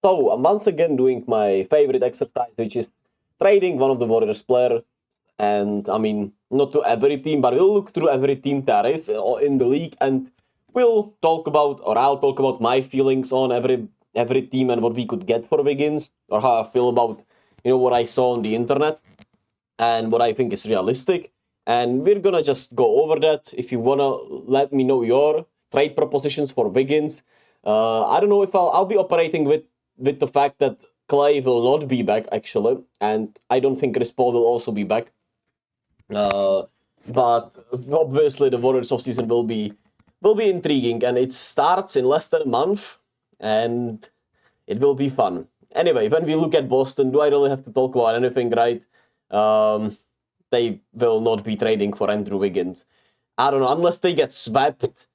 So I'm once again doing my favorite exercise, which is trading one of the Warriors player. And I mean, not to every team, but we'll look through every team there is in the league, and we'll talk about, or I'll talk about my feelings on every team and what we could get for Wiggins, or how I feel about what I saw on the internet and what I think is realistic. And we're gonna just go over that. If you wanna let me know your trade propositions for Wiggins, I don't know if I'll be operating with the fact that Clay will not be back actually, and I don't think Chris Paul will also be back. But obviously the Warriors offseason will be intriguing, and it starts in less than a month, and it will be fun. Anyway, when we look at Boston, do I really have to talk about anything, right? They will not be trading for Andrew Wiggins. I don't know, unless they get swept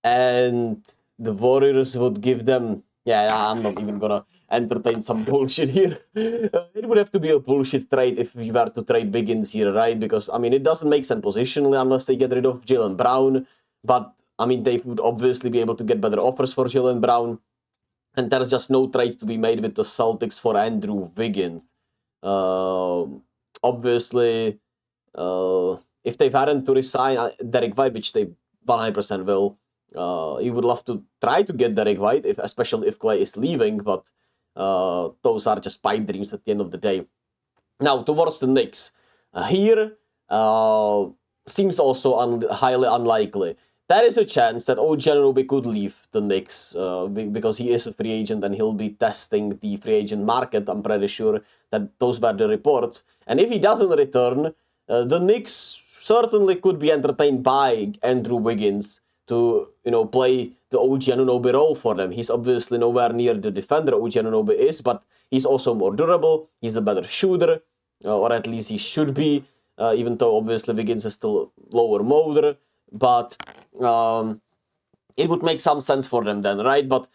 and the Warriors would give them... Yeah, I'm not even gonna entertain some bullshit here. It would have to be a bullshit trade if we were to trade Wiggins here, right? Because, I mean, it doesn't make sense positionally unless they get rid of Jaylen Brown. But, I mean, they would obviously be able to get better offers for Jaylen Brown. And there's just no trade to be made with the Celtics for Andrew Wiggins. Obviously, if they weren't to resign Derek White, which they 100% will, you would love to try to get Derek White, especially if Clay is leaving, but those are just pipe dreams at the end of the day. Now, towards the Knicks. Here, seems also highly unlikely. There is a chance that OG Anunoby could leave the Knicks because he is a free agent and he'll be testing the free agent market. I'm pretty sure that those were the reports. And if he doesn't return, the Knicks certainly could be entertained by Andrew Wiggins to, play the OG Anunoby role for them. He's obviously nowhere near the defender OG Anunoby is, but he's also more durable. He's a better shooter, or at least he should be, even though obviously Wiggins is still lower motor. But it would make some sense for them then, right? But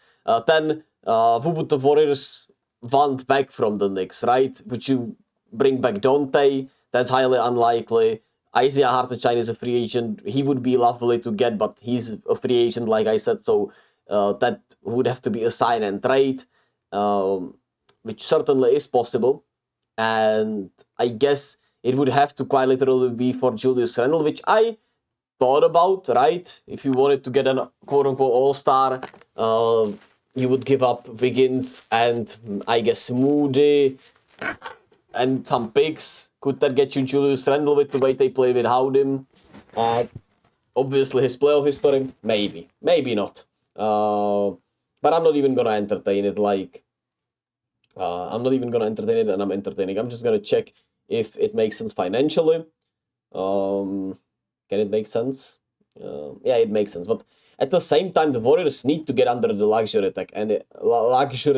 then who would the Warriors want back from the Knicks, right? Would you bring back Dante? That's highly unlikely. Isaiah Hartenstein is a free agent. He would be lovely to get, but he's a free agent, like I said, so that would have to be a sign and trade, which certainly is possible. And I guess it would have to quite literally be for Julius Randle, which I thought about, right? If you wanted to get a quote-unquote all-star, you would give up Wiggins and I guess Moody and some picks. Could that get you Julius Randle with the way they play without him? Obviously his playoff history, maybe not. But I'm not even gonna entertain it. I'm not even gonna entertain it, and I'm entertaining. I'm just gonna check if it makes sense financially. Can it make sense? Yeah, it makes sense. But at the same time, the Warriors need to get under the luxury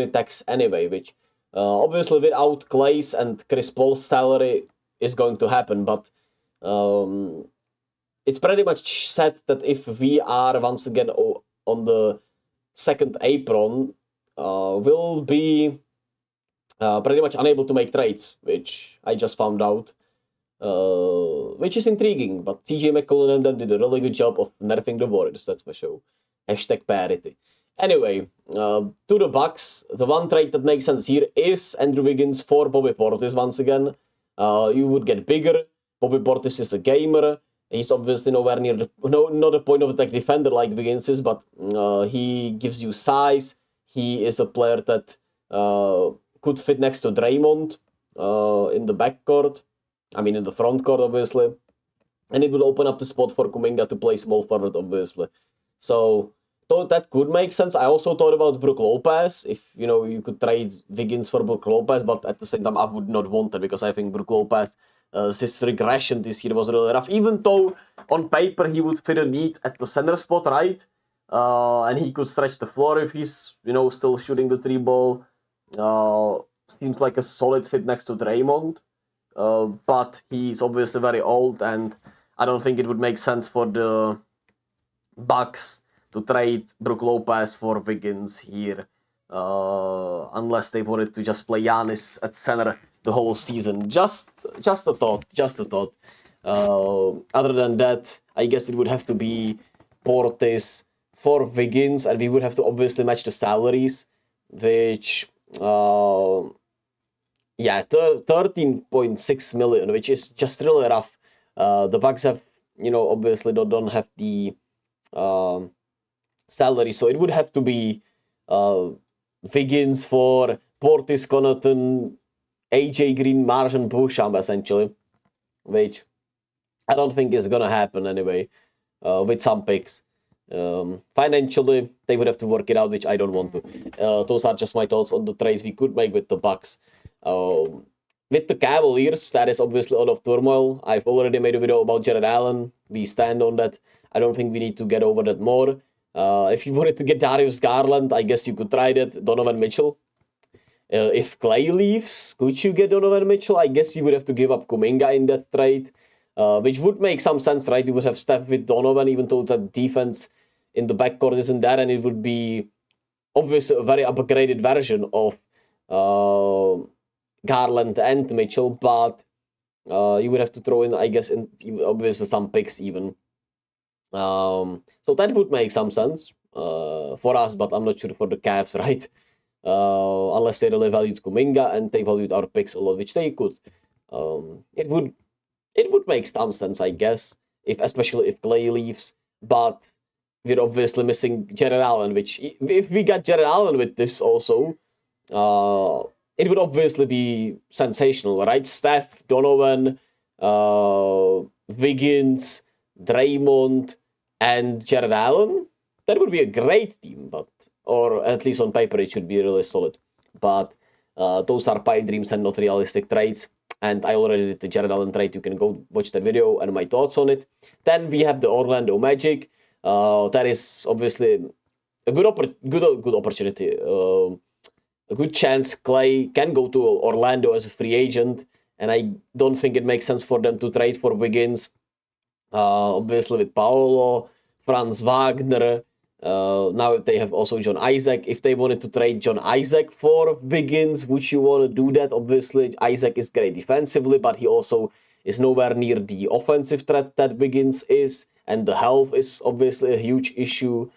tax anyway, which obviously without Clay's and Chris Paul's salary is going to happen. But it's pretty much said that if we are once again on the second apron, we'll be pretty much unable to make trades, which I just found out. Which is intriguing, but TJ McCollum and them did a really good job of nerfing the Warriors, that's for sure. Hashtag parity. Anyway, to the Bucks, the one trade that makes sense here is Andrew Wiggins for Bobby Portis once again. You would get bigger. Bobby Portis is a gamer. He's obviously nowhere near not a point of attack defender like Wiggins is, but he gives you size. He is a player that could fit next to Draymond in the backcourt. I mean, in the front court, obviously. And it would open up the spot for Kuminga to play small forward, obviously. So, that could make sense. I also thought about Brook Lopez. If, you could trade Wiggins for Brook Lopez, but at the same time, I would not want it because I think Brook Lopez, his regression this year was really rough. Even though, on paper, he would fit a need at the center spot, right? And he could stretch the floor if he's, still shooting the three ball. Seems like a solid fit next to Draymond. But he's obviously very old, and I don't think it would make sense for the Bucks to trade Brook Lopez for Wiggins here, unless they wanted to just play Giannis at center the whole season. Just a thought. Other than that, I guess it would have to be Portis for Wiggins, and we would have to obviously match the salaries, which Yeah, 13.6 million, which is just really rough. The Bucks have, obviously don't have the salary, so it would have to be Wiggins for Portis, Connaughton, AJ Green, Martian Beauchamp, essentially, which I don't think is gonna happen anyway. With some picks. Financially, they would have to work it out, which I don't want to. Those are just my thoughts on the trades we could make with the Bucks. With the Cavaliers, that is obviously a lot of turmoil. I've already made a video about Jared Allen. We stand on that. I don't think we need to get over that more. If you wanted to get Darius Garland, I guess you could try that. Donovan Mitchell. If Clay leaves, could you get Donovan Mitchell? I guess you would have to give up Kuminga in that trade, which would make some sense, right? You would have Steph with Donovan, even though the defense in the backcourt isn't there, and it would be obviously a very upgraded version of Garland and Mitchell, but you would have to throw in, I guess, obviously some picks even. So that would make some sense for us, but I'm not sure for the Cavs, right? Unless they really valued Kuminga and they valued our picks a lot, which they could. It would make some sense, I guess, especially if Clay leaves. But we're obviously missing Jared Allen, which if we got Jared Allen with this also, it would obviously be sensational, right? Steph, Donovan, Wiggins, Draymond, and Jared Allen. That would be a great team, or at least on paper it should be really solid. But those are pipe dreams and not realistic trades. And I already did the Jared Allen trade. You can go watch that video and my thoughts on it. Then we have the Orlando Magic. That is obviously a good opportunity. A good chance Clay can go to Orlando as a free agent. And I don't think it makes sense for them to trade for Wiggins. Obviously with Paolo, Franz Wagner. Now they have also John Isaac. If they wanted to trade John Isaac for Wiggins, would you want to do that? Obviously, Isaac is great defensively, but he also is nowhere near the offensive threat that Wiggins is, and the health is obviously a huge issue.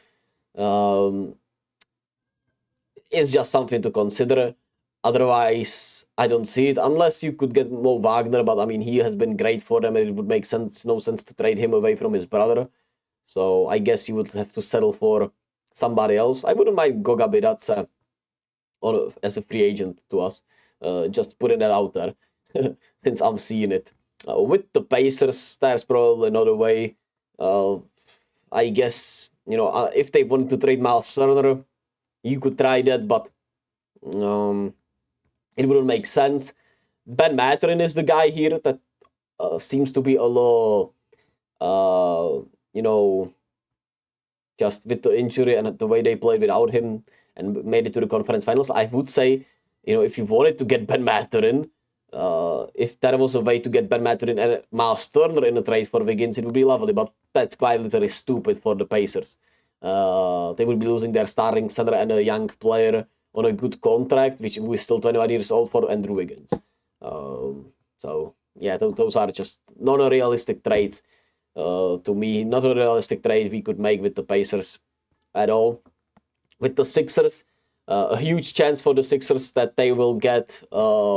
It's just something to consider. Otherwise, I don't see it unless you could get Mo Wagner, but I mean, he has been great for them, and it would make no sense to trade him away from his brother. So I guess you would have to settle for somebody else. I wouldn't mind Goga Bidatsa as a free agent to us. Just putting that out there, since I'm seeing it. With the Pacers, there's probably another way. I guess, if they wanted to trade Miles Turner, you could try that, but it wouldn't make sense. Ben Mathurin is the guy here that seems to be a little just with the injury and the way they played without him and made it to the conference finals, I would say, if you wanted to get Ben Mathurin, if there was a way to get Ben Mathurin and Miles Turner in a trade for Wiggins, it would be lovely, but that's quite literally stupid for the Pacers. They would be losing their starting center and a young player on a good contract, which we're still 21 years old for Andrew Wiggins. So, yeah, those are just non-realistic trades. To me, not a realistic trade we could make with the Pacers at all. With the Sixers, a huge chance for the Sixers that they will get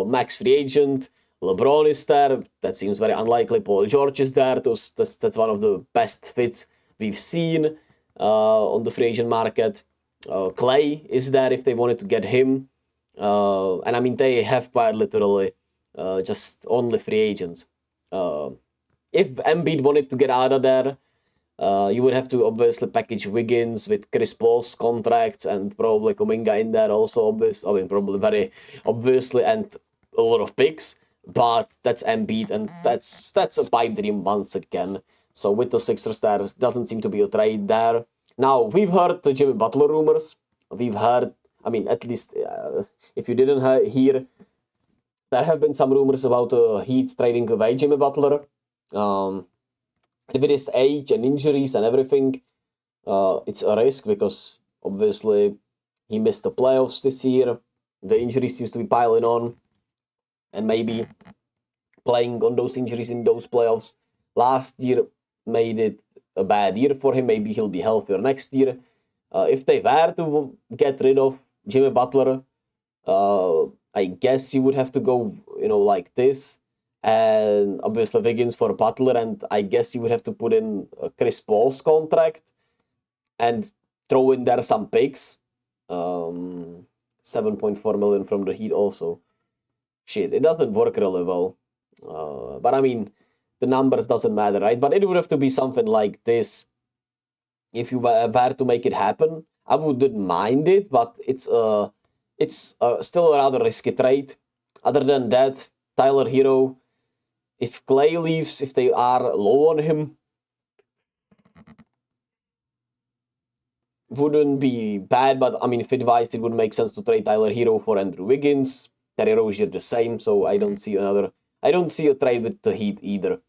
max free agent. LeBron is there. That seems very unlikely. Paul George is there. That's one of the best fits we've seen on the free agent market. Clay is there if they wanted to get him. And I mean, they have quite literally just only free agents. If Embiid wanted to get out of there, you would have to obviously package Wiggins with Chris Paul's contracts and probably Kuminga in there also, probably very obviously, and a lot of picks. But that's Embiid, and that's a pipe dream once again. So with the Sixers, there doesn't seem to be a trade there. Now, we've heard the Jimmy Butler rumors. We've heard, at least if you didn't hear, there have been some rumors about Heat trading away Jimmy Butler. With his age and injuries and everything, it's a risk because obviously he missed the playoffs this year. The injuries seems to be piling on, and maybe playing on those injuries in those playoffs last year made it a bad year for him. Maybe he'll be healthier next year. If they were to get rid of Jimmy Butler, I guess you would have to go, like this, and obviously Wiggins for Butler, and I guess you would have to put in Chris Paul's contract and throw in there some picks. 7.4 million from the Heat also. Shit, it doesn't work really well. But I mean, the numbers doesn't matter, right? But it would have to be something like this if you were to make it happen. I wouldn't mind it, but it's still a rather risky trade. Other than that, Tyler Hero, if Clay leaves, if they are low on him, wouldn't be bad. But I mean, fit-wise, it would make sense to trade Tyler Hero for Andrew Wiggins. Terry Rozier the same, so I don't see a trade with the Heat either.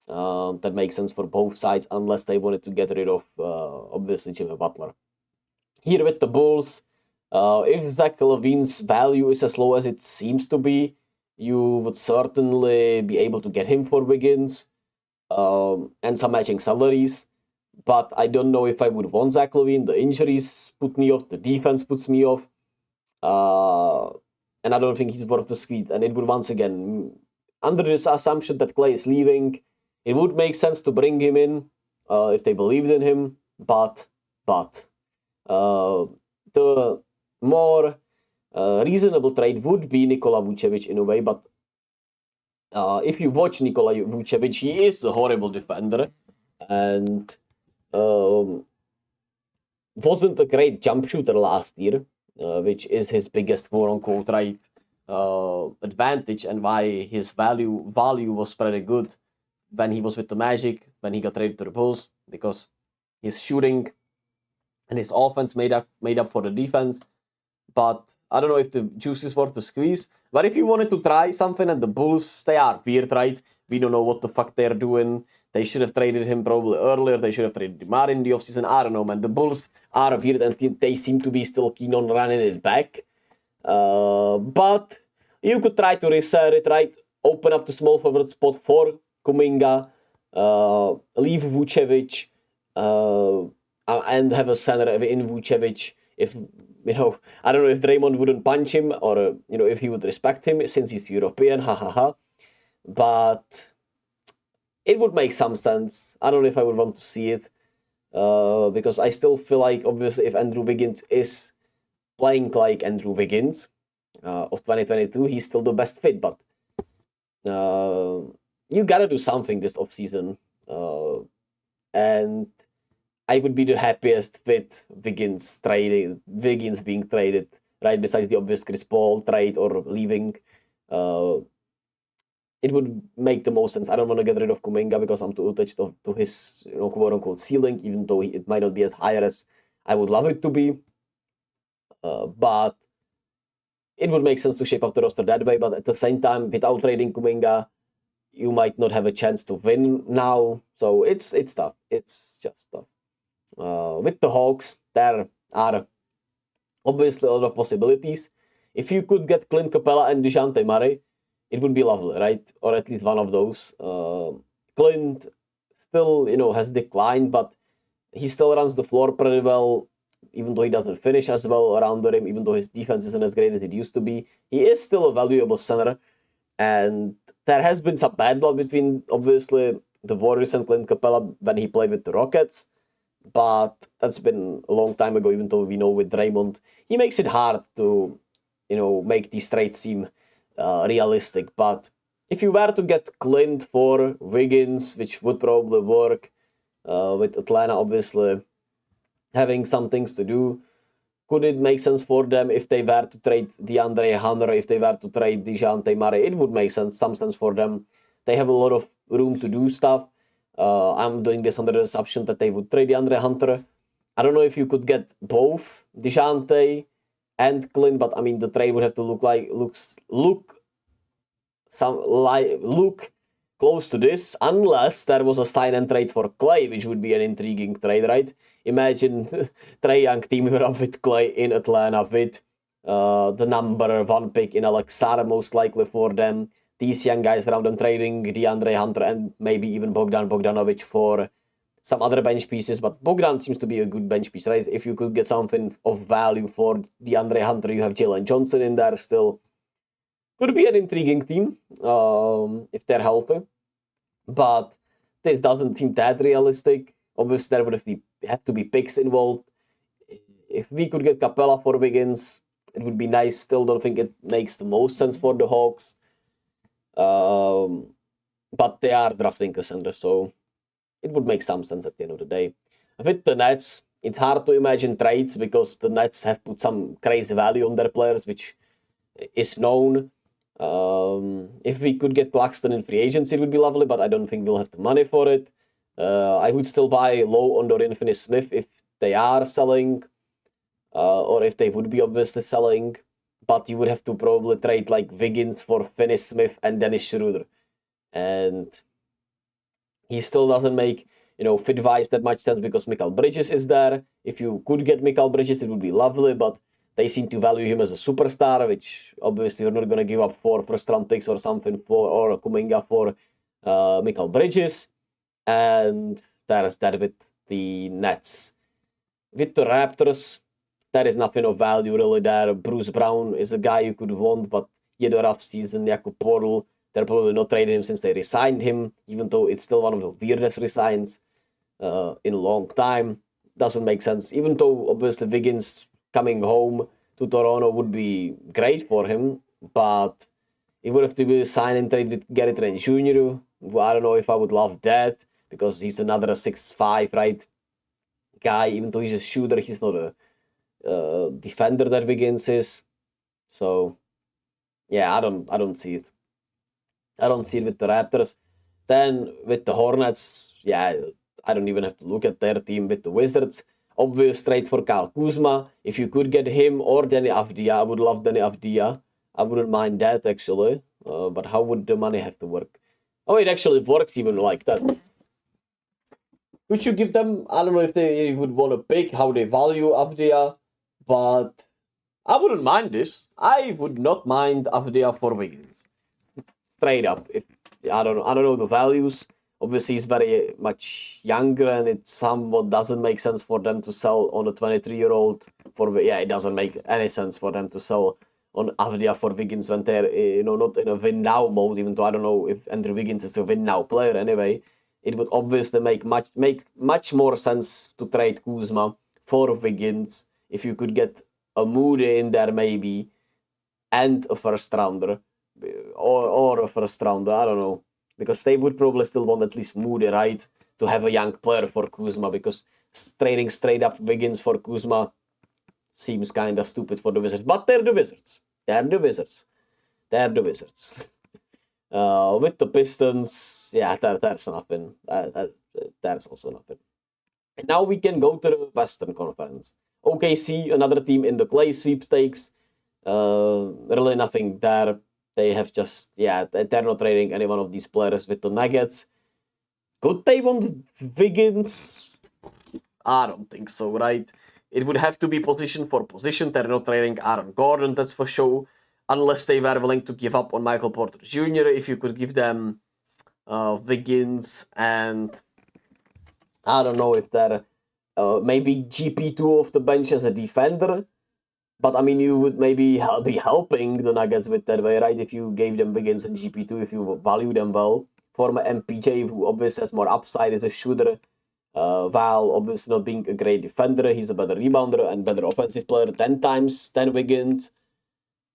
That makes sense for both sides, unless they wanted to get rid of obviously Jimmy Butler. Here with the Bulls, if Zach LaVine's value is as low as it seems to be, you would certainly be able to get him for Wiggins and some matching salaries. But I don't know if I would want Zach LaVine. The injuries put me off. The defense puts me off. And I don't think he's worth the squeeze. And it would once again, under this assumption that Clay is leaving, it would make sense to bring him in if they believed in him. But the more reasonable trade would be Nikola Vucevic in a way. But if you watch Nikola Vucevic, he is a horrible defender and wasn't a great jump shooter last year, which is his biggest quote-unquote right advantage, and why his value was pretty good when he was with the Magic, when he got traded to the Bulls, because his shooting and his offense made up for the defense. But I don't know if the juice is worth the squeeze. But if you wanted to try something at the Bulls, they are weird, right? We don't know what the fuck they're doing. They should have traded him probably earlier. They should have traded DeMar in the offseason. I don't know, man. The Bulls are weird and they seem to be still keen on running it back. But you could try to reset it, right? Open up the small forward spot for Kuminga, leave Vucevic, and have a center in Vucevic. If I don't know if Draymond wouldn't punch him or if he would respect him since he's European, But it would make some sense. I don't know if I would want to see it because I still feel like obviously if Andrew Wiggins is playing like Andrew Wiggins of 2022, he's still the best fit. But you gotta do something this offseason. And I would be the happiest with Wiggins being traded, right? Besides the obvious Chris Paul trade or leaving. It would make the most sense. I don't want to get rid of Kuminga because I'm too attached to his quote-unquote ceiling, even though it might not be as high as I would love it to be. But it would make sense to shape up the roster that way. But at the same time, without trading Kuminga, you might not have a chance to win now. So it's tough. It's just tough. With the Hawks, there are obviously a lot of possibilities. If you could get Clint Capella and DeJounte Murray, it would be lovely, right? Or at least one of those. Clint still, has declined, but he still runs the floor pretty well, even though he doesn't finish as well around the rim, even though his defense isn't as great as it used to be. He is still a valuable center, and there has been some bad blood between, obviously, the Warriors and Clint Capella when he played with the Rockets, but that's been a long time ago, even though we know with Draymond, he makes it hard to, make these trades seem realistic. But if you were to get Clint for Wiggins, which would probably work with Atlanta, obviously having some things to do, could it make sense for them if they were to trade DeAndre Hunter, if they were to trade DeJounte Murray? It would make some sense for them. They have a lot of room to do stuff. I'm doing this under the assumption that they would trade DeAndre Hunter. I don't know if you could get both DeJounte and Clint, but I mean the trade would have to look close to this, unless there was a sign and trade for Clay, which would be an intriguing trade, right? Imagine Trae Young teaming up with Clay in Atlanta with the number one pick in Alexander, most likely for them. These young guys around them trading DeAndre Hunter and maybe even Bogdan Bogdanovic for some other bench pieces, but Bogdan seems to be a good bench piece, right? If you could get something of value for DeAndre Hunter, you have Jalen Johnson in there still. Could be an intriguing team if they're healthy, but this doesn't seem that realistic. Obviously, there would have to be picks involved. If we could get Capella for Wiggins, it would be nice. Still don't think it makes the most sense for the Hawks. But they are drafting a center, so it would make some sense at the end of the day. With the Nets, it's hard to imagine trades because the Nets have put some crazy value on their players, which is known. If we could get Claxton in free agency, it would be lovely, but I don't think we'll have the money for it. I would still buy low on Dorian Finney-Smith if they are selling, or if they would be obviously selling. But you would have to probably trade like Wiggins for Finney-Smith and Dennis Schroeder. And he still doesn't make, fit-wise that much sense because Mikal Bridges is there. If you could get Mikal Bridges, it would be lovely, but they seem to value him as a superstar, which obviously you're not going to give up 4 first-round picks or something or Kuminga for Mikal Bridges. And there's that with the Nets. With the Raptors, there is nothing of value really there. Bruce Brown is a guy you could want, but he had a rough season. Jakub Portal, they're probably not trading him since they resigned him, even though it's still one of the weirdest resigns in a long time. Doesn't make sense. Even though obviously Wiggins coming home to Toronto would be great for him, but it would have to be a sign and trade with Gary Trent Jr. I don't know if I would love that because he's another 6'5", right, guy. Even though he's a shooter, he's not a defender that Wiggins is. So yeah, I don't see it. I don't see it with the Raptors. Then with the Hornets, yeah, I don't even have to look at their team. With the Wizards, obvious trade for Kyle Kuzma. If you could get him or Danny Avdija, I would love Danny Avdija. I wouldn't mind that actually. But how would the money have to work? Oh, it actually works even like that. Would you give them? I don't know if they would want to pick how they value Avdija, but I wouldn't mind this. I would not mind Avdija for Wiggins. Straight up. If I don't know the values. Obviously, he's very much younger, and it somewhat doesn't make sense for them to sell on a 23-year-old. It doesn't make any sense for them to sell on Avdija for Wiggins when they're not in a win now mode. Even though I don't know if Andrew Wiggins is a win now player anyway, it would obviously make much more sense to trade Kuzma for Wiggins if you could get a Moody in there maybe and a first rounder or a first rounder. I don't know. Because they would probably still want at least Moody, right? To have a young player for Kuzma, because trading straight up Wiggins for Kuzma seems kind of stupid for the Wizards. But they're the Wizards. With the Pistons, yeah, there's nothing. There's also nothing. And now we can go to the Western Conference. OKC, another team in the Clay sweepstakes. Really nothing there. They have they're not trading any one of these players with the Nuggets. Could they want Wiggins? I don't think so, right? It would have to be position for position. They're not trading Aaron Gordon, that's for sure. Unless they were willing to give up on Michael Porter Jr. If you could give them Wiggins and I don't know if they're maybe GP2 off the bench as a defender. But I mean, you would maybe be helping the Nuggets with that way, right? If you gave them Wiggins and GP2, if you value them well. Former MPJ, who obviously has more upside as a shooter, while obviously not being a great defender, he's a better rebounder and better offensive player 10 times than Wiggins.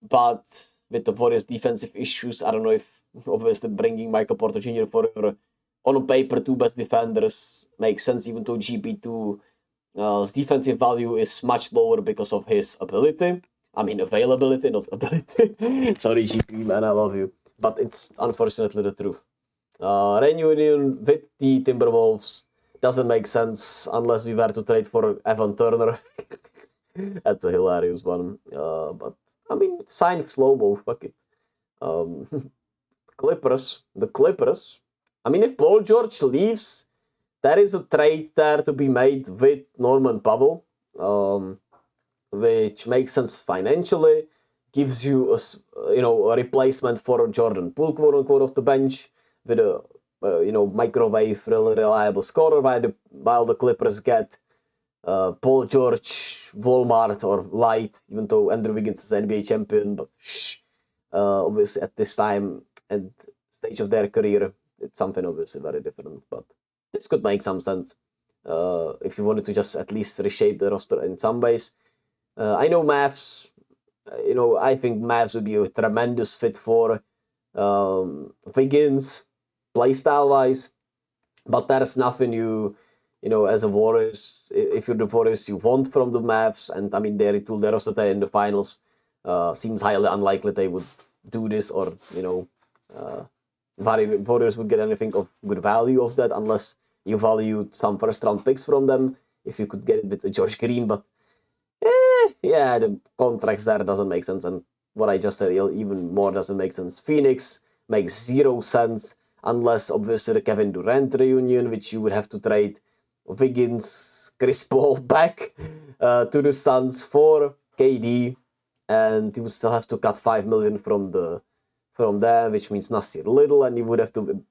But with the Warriors' defensive issues, I don't know if obviously bringing Michael Porter Jr. for on paper 2 best defenders makes sense, even though GP2 his defensive value is much lower because of his ability. I mean, availability, not ability. Sorry, GP, man, I love you. But it's unfortunately the truth. Reunion with the Timberwolves doesn't make sense unless we were to trade for Evan Turner. That's a hilarious one. But, I mean, sign slow-mo, fuck it. The Clippers. I mean, if Paul George leaves, there is a trade there to be made with Norman Powell, which makes sense financially, gives you a replacement for Jordan Poole, quote unquote, off the bench with a microwave, really reliable scorer, while the Clippers get Paul George, Walmart, or Light, even though Andrew Wiggins is NBA champion, but obviously at this time and stage of their career, it's something obviously very different, but this could make some sense if you wanted to just at least reshape the roster in some ways. I know Mavs, I think Mavs would be a tremendous fit for Wiggins, playstyle-wise, but there's nothing as a Warriors, if you're the Warriors, you want from the Mavs, and I mean, they retooled their roster in the finals. Seems highly unlikely they would do this, or, Warriors would get anything of good value of that, unless you valued some first-round picks from them, if you could get it with Josh Green, but yeah, the contracts there doesn't make sense, and what I just said even more doesn't make sense. Phoenix makes 0 sense, unless obviously the Kevin Durant reunion, which you would have to trade Wiggins, Chris Paul back to the Suns for KD, and you would still have to cut $5 million from there, which means Nasir Little, and you would have to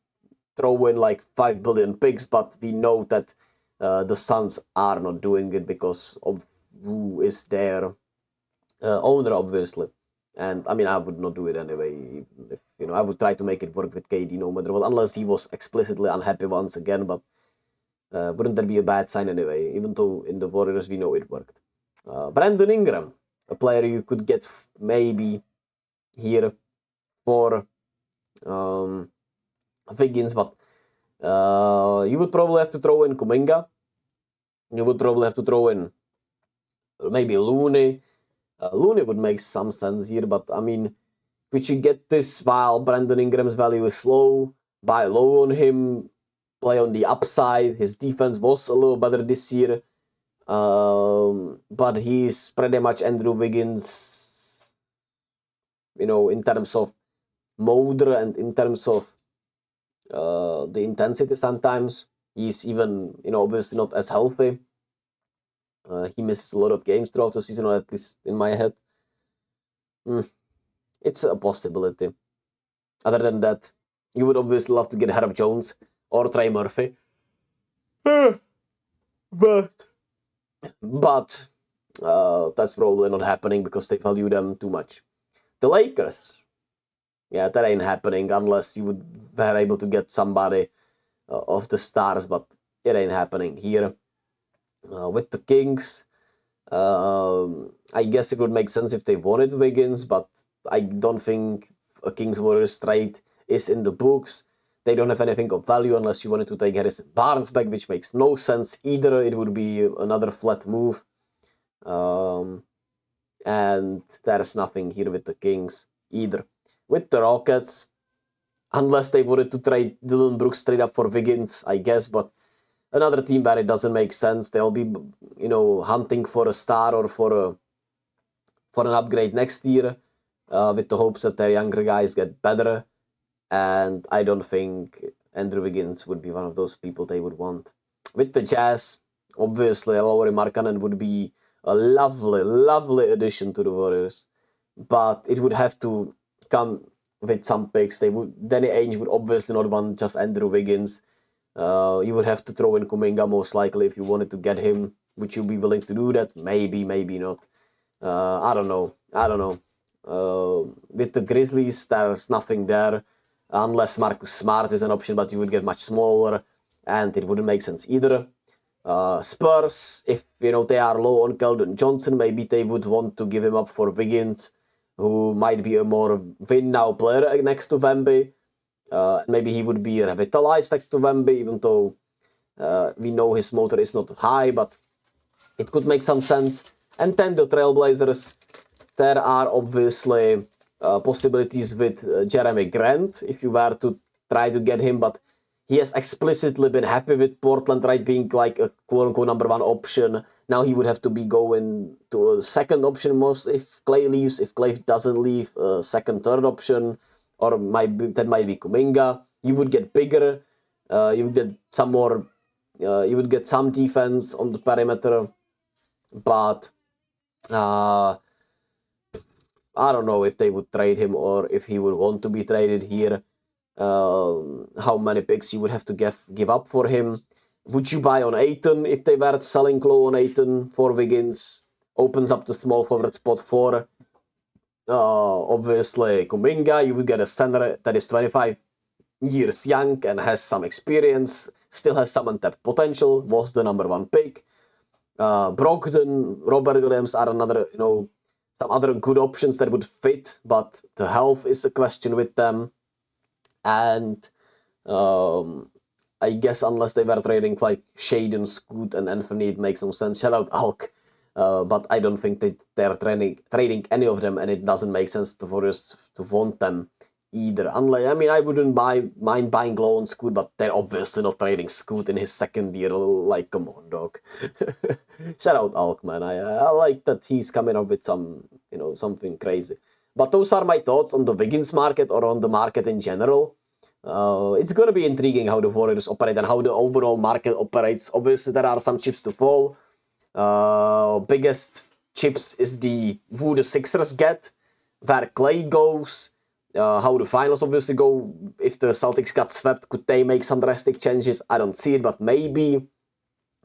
throw in like 5 billion picks, but we know that the Suns are not doing it because of who is their owner, obviously. And I mean, I would not do it anyway. If, I would try to make it work with KD no matter what, unless he was explicitly unhappy once again. But wouldn't that be a bad sign anyway? Even though in the Warriors we know it worked. Brandon Ingram, a player you could get maybe here for Wiggins, but you would probably have to throw in Kuminga. You would probably have to throw in maybe Looney. Looney would make some sense here, but I mean, could you get this while Brandon Ingram's value is low, buy low on him, play on the upside? His defense was a little better this year, but he's pretty much Andrew Wiggins, in terms of motor and in terms of the intensity sometimes. He's even, obviously not as healthy. He misses a lot of games throughout the season, or at least in my head. It's a possibility. Other than that, you would obviously love to get Herb Jones or Trey Murphy. But that's probably not happening because they value them too much. The Lakers, that ain't happening unless you were able to get somebody of the stars, but it ain't happening here. With the Kings, I guess it would make sense if they wanted Wiggins, but I don't think a Kings Warriors trade is in the books. They don't have anything of value unless you wanted to take Harrison Barnes back, which makes no sense either. It would be another flat move. And there's nothing here with the Kings either. With the Rockets, unless they wanted to trade Dylan Brooks straight up for Wiggins, I guess, but another team where it doesn't make sense. They'll be, hunting for a star or for an upgrade next year, with the hopes that their younger guys get better. And I don't think Andrew Wiggins would be one of those people they would want. With the Jazz, obviously, Lauri Markkanen would be a lovely, lovely addition to the Warriors, but it would have to come with some picks. Danny Ainge would obviously not want just Andrew Wiggins. You would have to throw in Kuminga most likely if you wanted to get him. Would you be willing to do that? Maybe, maybe not. I don't know. With the Grizzlies, there's nothing there unless Marcus Smart is an option, but you would get much smaller, and it wouldn't make sense either. Spurs, if they are low on Keldon Johnson, maybe they would want to give him up for Wiggins, who might be a more win-now player next to Wemby. Maybe he would be revitalized next to Wemby, even though we know his motor is not high, but it could make some sense. And then the Trailblazers, there are obviously possibilities with Jeremy Grant, if you were to try to get him, but he has explicitly been happy with Portland, right, being like a quote-unquote number one option. Now he would have to be going to a second option most if Clay leaves. If Clay doesn't leave, second, third option, or that might be Kuminga. You would get bigger. You would get some more. You would get some defense on the perimeter, but I don't know if they would trade him or if he would want to be traded here. how many picks you would have to give up for him. Would you buy on Ayton if they were selling low on Ayton for Wiggins? Opens up the small forward spot for obviously Kuminga. You would get a center that is 25 years young and has some experience, still has some untapped potential, was the number 1 pick. Brogdon, Robert Williams are another, some other good options that would fit, but the health is a question with them. And I guess unless they were trading like Shaden, Scoot, and Anthony, it makes no sense. Shout out Alk. But I don't think they're trading any of them, and it doesn't make sense for us to want them either. Unless, I mean, I wouldn't mind buying Glow and Scoot, but they're obviously not trading Scoot in his second year. Like, come on, dog. Shout out Alk, man. I like that he's coming up with something crazy. But those are my thoughts on the Wiggins market or on the market in general. It's going to be intriguing how the Warriors operate and how the overall market operates. Obviously, there are some chips to fall. Biggest chips is who the Sixers get, where Clay goes, how the finals obviously go. If the Celtics got swept, could they make some drastic changes? I don't see it, but maybe.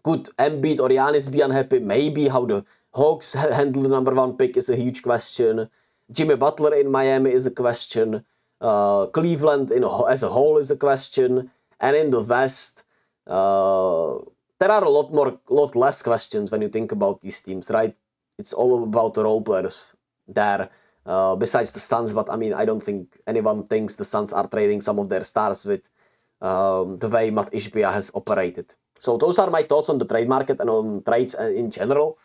Could Embiid or Giannis be unhappy? Maybe. How the Hawks handle the number 1 pick is a huge question. Jimmy Butler in Miami is a question. Cleveland as a whole is a question. And in the West, there are a lot less questions when you think about these teams, right? It's all about the role players there, besides the Suns. But I mean, I don't think anyone thinks the Suns are trading some of their stars with the way Matt Ishbia has operated. So those are my thoughts on the trade market and on trades in general,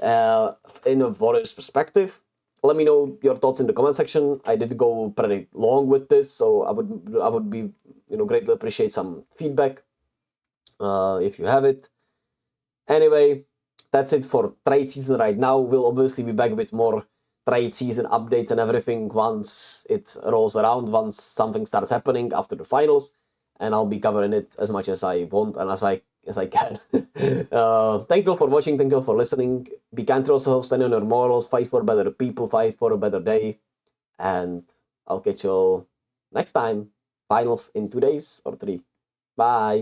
in a Warriors perspective. Let me know your thoughts in the comment section. I did go pretty long with this, so I would be greatly appreciate some feedback if you have it. Anyway, that's it for trade season right now. We'll obviously be back with more trade season updates and everything once it rolls around, once something starts happening after the finals, and I'll be covering it as much as I want and as I can. Thank you all for watching. Thank you all for listening. Be kind to yourself, stand on your morals, fight for better people, fight for a better day, and I'll catch you all next time. Finals in 2 days or 3. Bye.